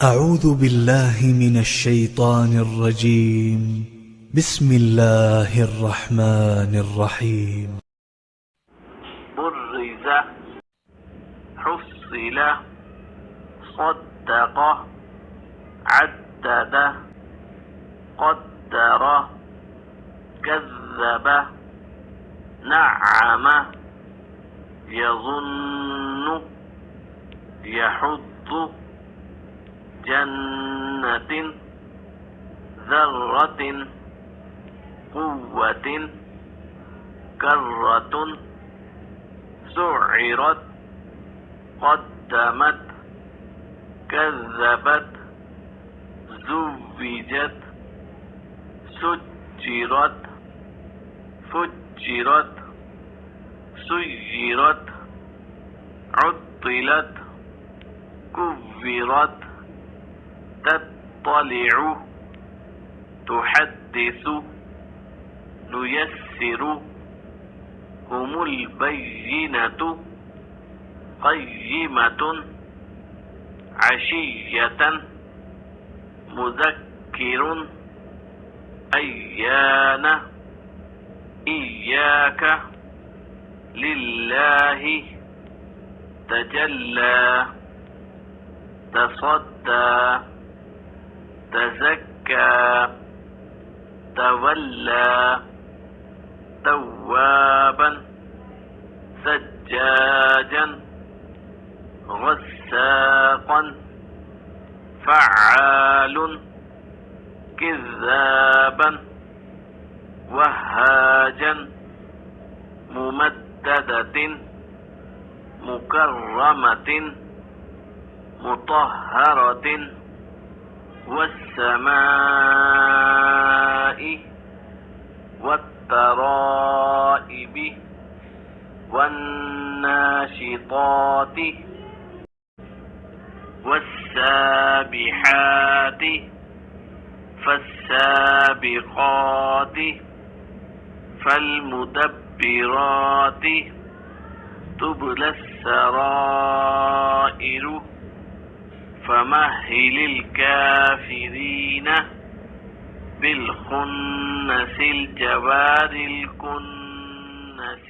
أعوذ بالله من الشيطان الرجيم. بسم الله الرحمن الرحيم. برز، حصل، صدق، عدد، قدر، كذب، نعم، يظن، يحض، جنة، ذرة، قوة، كرة، سعرت، قدمت، كذبت، زوجت، سجرت، فجرت، سيرت، عطلت، كبرت، تطلع، تحدث، نيسر، هم البينة، قيمة، عشية، مذكر، أيان، إياك، لله، تجلى، تصدى، تزكى، تولى، توابا، سجاجا، غساقا، فعال، كذابا، وهاجا، ممددة، مكرمة، مطهرة، والسماء، والترائب، والناشطات، والسابحات، فالسابقات، فالمدبرات، تبلى السرائر، فمهل الكافرين بالخنس، الجوار الكنس.